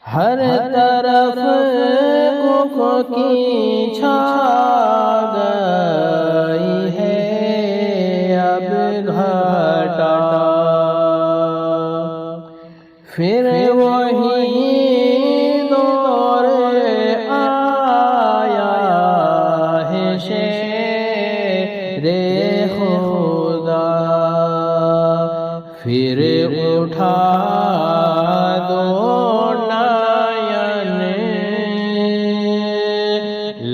ہر طرف کفر کی چھا گئی ہے اب گھٹا، پھر وہی دور آیا ہے شیر خدا، پھر اٹھا دو نائن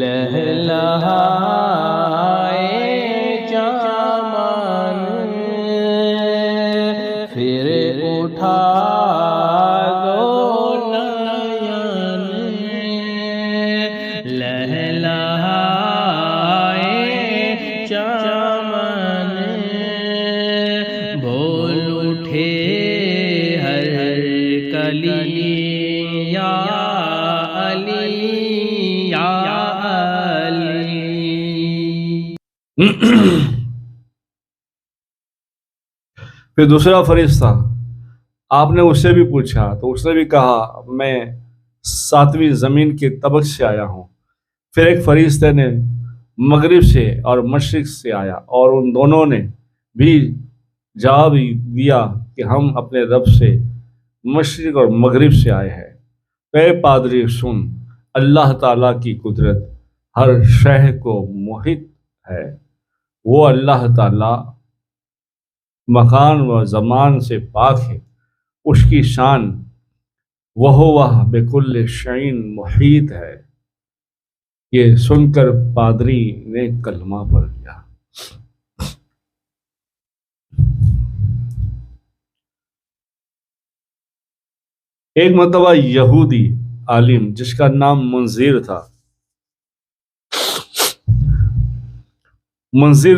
لہلہائے چمن، پھر اٹھا دو نائن لہلہائے چمن، بول اٹھے ہر کلی یا علی یا علی۔ پھر دوسرا فرشتہ، آپ نے اس سے بھی پوچھا تو اس نے بھی کہا میں 7ویں زمین کے طبق سے آیا ہوں۔ پھر ایک فرشتے نے مغرب سے اور مشرق سے آیا، اور ان دونوں نے بھی جواب دیا کہ ہم اپنے رب سے مشرق اور مغرب سے آئے ہیں۔ اے پادری سن، اللہ تعالیٰ کی قدرت ہر شے کو محیط ہے۔ وہ اللہ تعالیٰ مکان و زمان سے پاک ہے، اس کی شان وَهُوَ بِكُلِّ شَيْءٍ محیط ہے۔ یہ سن کر پادری نے کلمہ پڑھ لیا۔ ایک مرتبہ یہودی عالم جس کا نام منذر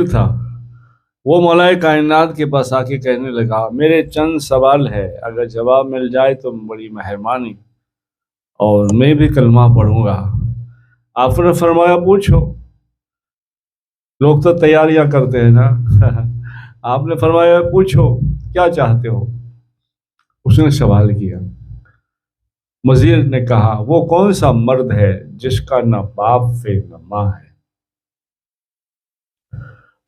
تھا، وہ مولا کائنات کے پاس آ کے کہنے لگا میرے چند سوال ہے، اگر جواب مل جائے تو بڑی مہربانی، اور میں بھی کلمہ پڑھوں گا۔ آپ نے فرمایا پوچھو، لوگ تو تیاریاں کرتے ہیں نا۔ آپ نے فرمایا پوچھو کیا چاہتے ہو؟ اس نے سوال کیا۔ مزیر نے کہا وہ کون سا مرد ہے جس کا نہ باپ ہے نہ ماں ہے؟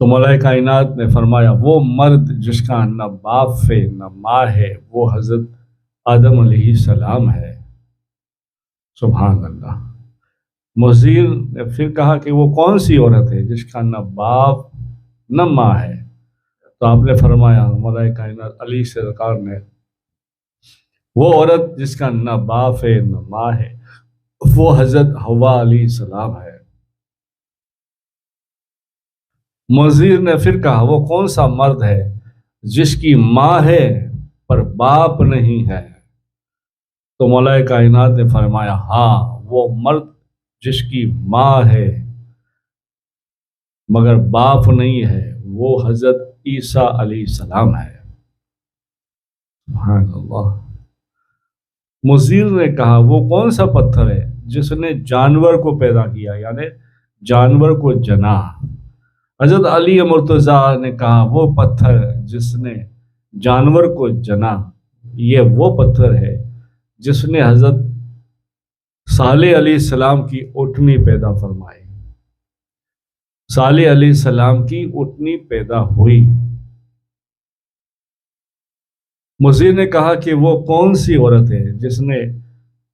تو مولا کائنات نے فرمایا وہ مرد جس کا نہ باپ ہے نہ ماں ہے وہ حضرت آدم علیہ السلام ہے۔ سبحان اللہ۔ مزیر نے پھر کہا کہ وہ کون سی عورت ہے جس کا نہ باپ نہ ماں ہے؟ تو آپ نے فرمایا مولا کائنات علی سرکار نے وہ عورت جس کا نہ باپ ہے نہ ماں ہے وہ حضرت حوا علیہ السلام ہے۔ مزیر نے پھر کہا وہ کون سا مرد ہے جس کی ماں ہے پر باپ نہیں ہے؟ تو مولا کائنات نے فرمایا ہاں وہ مرد جس کی ماں ہے مگر باپ نہیں ہے وہ حضرت عیسیٰ علیہ السلام ہے۔ سبحان اللہ۔ مزیر نے کہا وہ کون سا پتھر ہے جس نے جانور کو پیدا کیا، یعنی جانور کو جنا؟ حضرت علی مرتضیٰ نے کہا وہ پتھر جس نے جانور کو جنا یہ وہ پتھر ہے جس نے حضرت صالح علیہ السلام کی اٹھنی پیدا فرمائی۔ صالح علیہ السلام کی اٹھنی پیدا ہوئی۔ مزیر نے کہا کہ وہ کون سی عورت ہے جس نے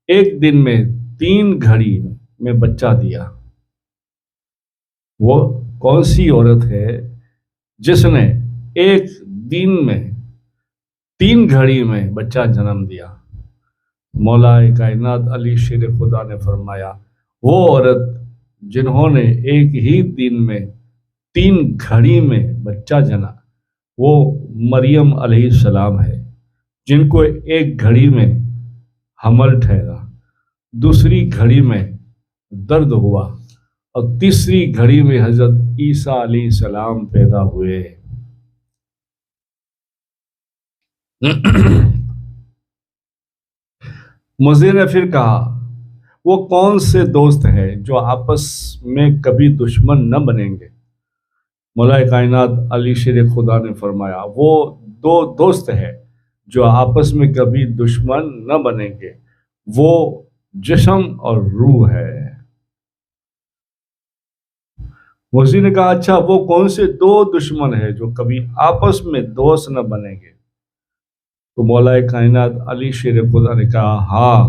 ایک دن میں 3 گھڑی میں بچہ دیا؟ وہ کون سی عورت ہے جس نے ایک دن میں 3 گھڑی میں بچہ جنم دیا؟ مولا کائنات علی شیر خدا نے فرمایا وہ عورت جنہوں نے ایک ہی دن میں 3 گھڑی میں بچہ جنا وہ مریم علیہ السلام ہے، جن کو ایک گھڑی میں حمل ٹھہرا، دوسری گھڑی میں درد ہوا اور تیسری گھڑی میں حضرت عیسیٰ علیہ السلام پیدا ہوئے۔ مزیر نے پھر کہا وہ کون سے دوست ہیں جو آپس میں کبھی دشمن نہ بنیں گے؟ مولا کائنات علی شیر خدا نے فرمایا وہ 2 دوست ہیں جو آپس میں کبھی دشمن نہ بنیں گے، وہ جسم اور روح ہے۔ مفسر نے کہا اچھا وہ کون سے دو دشمن ہیں جو کبھی آپس میں دوست نہ بنیں گے؟ تو مولا کائنات علی شیر خدا نے کہا ہاں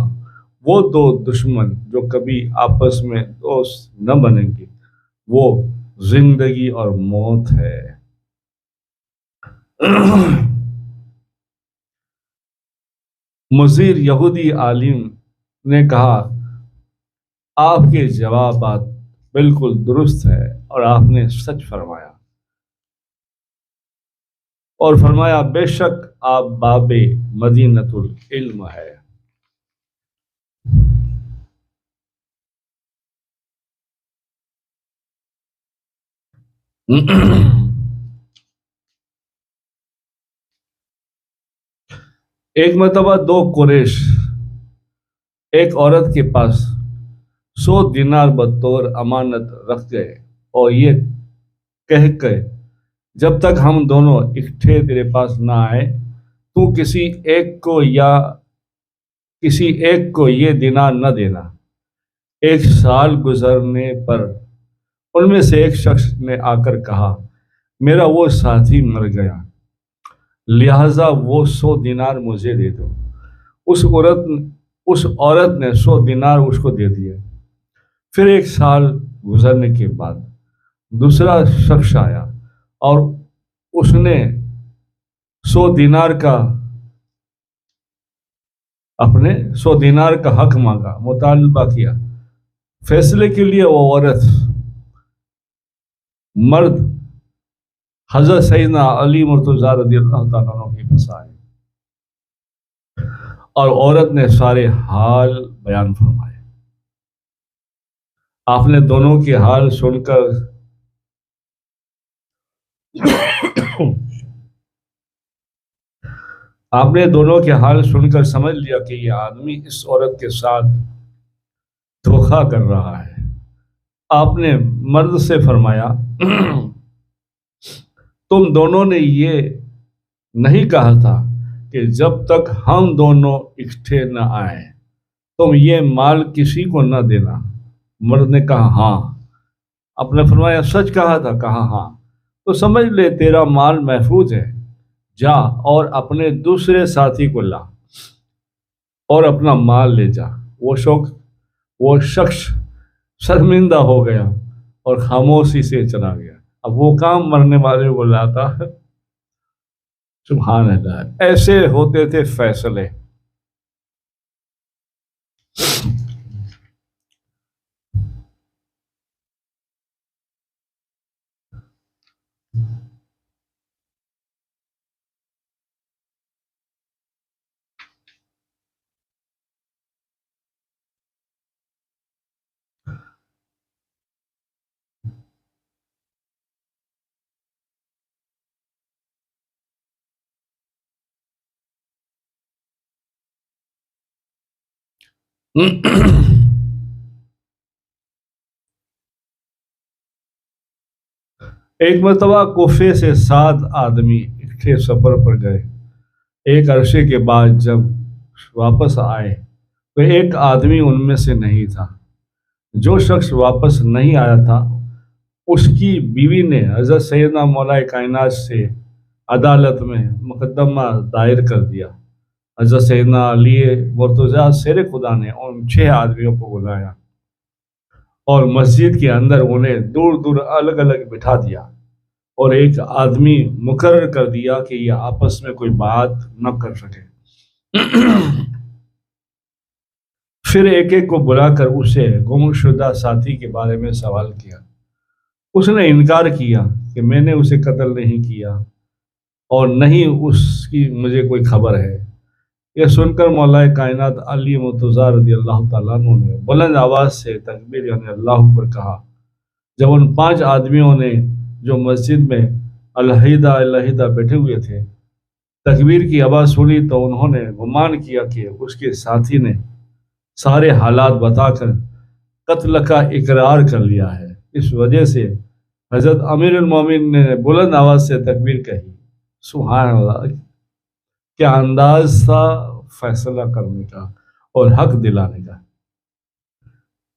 وہ دو دشمن جو کبھی آپس میں دوست نہ بنیں گے وہ زندگی اور موت ہے۔ مزیر یہودی عالم نے کہا آپ کے جوابات بالکل درست ہے اور آپ نے سچ فرمایا، اور فرمایا بے شک آپ باب مدینۃ العلم ہے۔ ایک مرتبہ دو قریش ایک عورت کے پاس 100 دینار بطور امانت رکھ گئے اور یہ کہہ کے جب تک ہم دونوں اکٹھے تیرے پاس نہ آئے تو کسی ایک کو یہ دینار نہ دینا۔ 1 سال گزرنے پر ان میں سے ایک شخص نے آ کر کہا میرا وہ ساتھی مر گیا لہذا وہ 100 دینار مجھے دے دو۔ اس عورت نے 100 دینار اس کو دے دیے۔ پھر 1 سال گزرنے کے بعد دوسرا شخص آیا اور اس نے 100 دینار کا حق مانگا، مطالبہ کیا۔ فیصلے کے لیے وہ مرد حضرت سیدنا علی مرتضیٰ رضی اللہ تعالیٰ عنہ کے پاس آئے اور عورت نے سارے حال بیان فرمائے۔ آپ نے دونوں کے حال سن کر سمجھ لیا کہ یہ آدمی اس عورت کے ساتھ دھوکہ کر رہا ہے۔ آپ نے مرد سے فرمایا تم دونوں نے یہ نہیں کہا تھا کہ جب تک ہم دونوں اکٹھے نہ آئیں تم یہ مال کسی کو نہ دینا؟ مرد نے کہا ہاں۔ آپ نے فرمایا سچ کہا تھا؟ کہا ہاں۔ تو سمجھ لے تیرا مال محفوظ ہے، جا اور اپنے دوسرے ساتھی کو لا اور اپنا مال لے جا۔ وہ شخص شرمندہ ہو گیا اور خاموشی سے چلا گیا۔ اب وہ کام مرنے والے کو لاتا ہے۔ سبحان اللہ، ایسے ہوتے تھے فیصلے۔ ایک مرتبہ کوفے سے 7 آدمی اکٹھے سفر پر گئے۔ ایک عرصے کے بعد جب واپس آئے تو ایک آدمی ان میں سے نہیں تھا۔ جو شخص واپس نہیں آیا تھا اس کی بیوی نے حضرت سیدنا مولا کائنات سے عدالت میں مقدمہ دائر کر دیا۔ حضرت سیدنا علی مرتضیٰ شیر خدا نے ان 6 آدمیوں کو بلایا اور مسجد کے اندر انہیں دور دور الگ الگ بٹھا دیا اور ایک آدمی مقرر کر دیا کہ یہ آپس میں کوئی بات نہ کر سکے۔ پھر ایک ایک کو بلا کر اسے گم شدہ ساتھی کے بارے میں سوال کیا۔ اس نے انکار کیا کہ میں نے اسے قتل نہیں کیا اور نہیں اس کی مجھے کوئی خبر ہے۔ یہ سن کر مولا کائنات علی مرتضیٰ رضی اللہ تعالیٰ عنہ نے بلند آواز سے تکبیر یعنی اللہ اکبر کہا۔ جب ان 5 آدمیوں نے جو مسجد میں علیحدہ علیحدہ بیٹھے ہوئے تھے تکبیر کی آواز سنی تو انہوں نے گمان کیا کہ اس کے ساتھی نے سارے حالات بتا کر قتل کا اقرار کر لیا ہے۔ اس وجہ سے حضرت امیر المومنین نے بلند آواز سے تکبیر کہی۔ سبحان اللہ، کیا انداز تھا فیصلہ کرنے کا، اور حق دلانے کا۔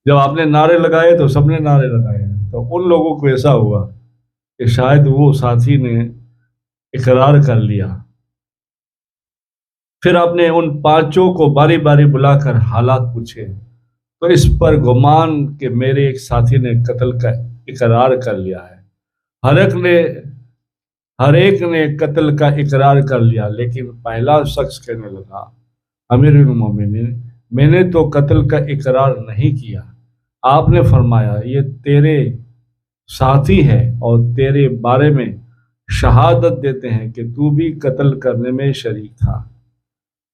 جب آپ نے نعرے لگائے تو سب نے نعرے لگائے، تو ان لوگوں کو ایسا ہوا کہ شاید وہ ساتھی نے اقرار کر لیا۔ پھر آپ نے ان پانچوں کو باری باری بلا کر حالات پوچھے تو اس پر گمان کہ میرے ایک ساتھی نے قتل کا اقرار کر لیا ہے۔ ہر ایک نے قتل کا اقرار کر لیا، لیکن پہلا شخص کہنے لگا، امیر المومنین، میں نے تو قتل کا اقرار نہیں کیا۔ آپ نے فرمایا، یہ تیرے ساتھی ہے اور تیرے بارے میں شہادت دیتے ہیں کہ تو بھی قتل کرنے میں شریک تھا۔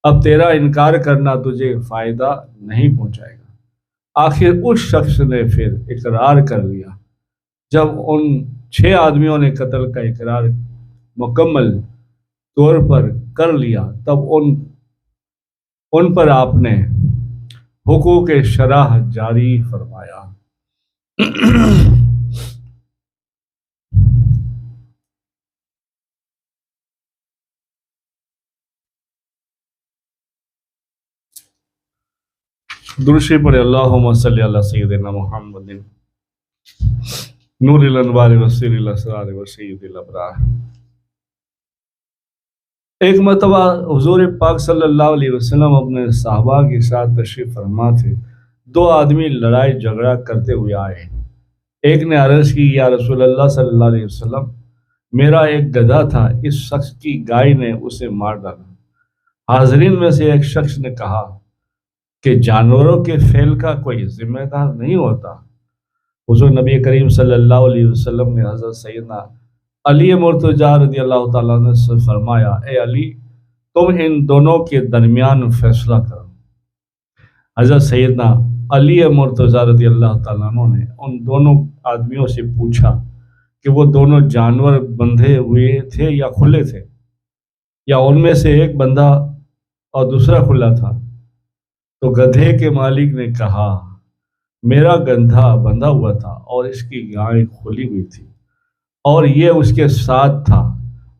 اب تیرا انکار کرنا تجھے فائدہ نہیں پہنچائے گا۔ آخر اس شخص نے پھر اقرار کر لیا۔ جب ان 6 آدمیوں نے قتل کا اقرار مکمل طور پر کر لیا، تب ان پر آپ نے حقوق شرح جاری فرمایا۔ درود شریف پڑھیں، اللہم صلی علی سیدنا محمد نور الانوار وسیر الاسرار وسید الابرار۔ ایک مرتبہ حضور پاک صلی اللہ علیہ وسلم اپنے صحابہ کے ساتھ تشریف فرما تھے۔ 2 آدمی لڑائی جھگڑا کرتے ہوئے آئے۔ ایک نے عرض کی، یا رسول اللہ صلی اللہ علیہ وسلم، میرا ایک گدھا تھا، اس شخص کی گائے نے اسے مار ڈالا۔ حاضرین میں سے ایک شخص نے کہا کہ جانوروں کے فعل کا کوئی ذمہ دار نہیں ہوتا۔ حضور نبی کریم صلی اللہ علیہ وسلم نے حضرت سیدنا علی مرتضیٰ رضی اللہ تعالیٰ عنہ سے فرمایا، اے علی، تم ان دونوں کے درمیان فیصلہ کرو۔ حضرت سیدنا علی مرتضیٰ رضی اللہ تعالیٰ عنہ نے ان دونوں آدمیوں سے پوچھا کہ وہ دونوں جانور بندھے ہوئے تھے یا کھلے تھے، یا ان میں سے ایک بندھا اور دوسرا کھلا تھا؟ تو گدھے کے مالک نے کہا، میرا گدھا بندھا ہوا تھا اور اس کی گائے کھلی ہوئی تھی، اور یہ اس کے ساتھ تھا۔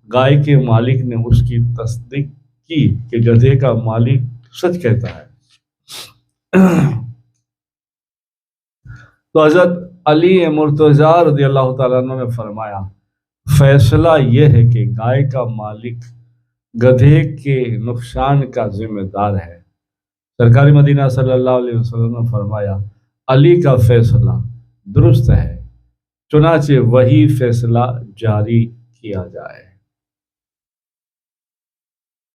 گائے کے مالک نے اس کی تصدیق کی کہ گدھے کا مالک سچ کہتا ہے۔ تو حضرت علی مرتضیٰ رضی اللہ تعالیٰ عنہ نے فرمایا، فیصلہ یہ ہے کہ گائے کا مالک گدھے کے نقصان کا ذمہ دار ہے۔ سرکار مدینہ صلی اللہ علیہ وسلم نے فرمایا، علی کا فیصلہ درست ہے، چنانچہ وہی فیصلہ جاری کیا جائے۔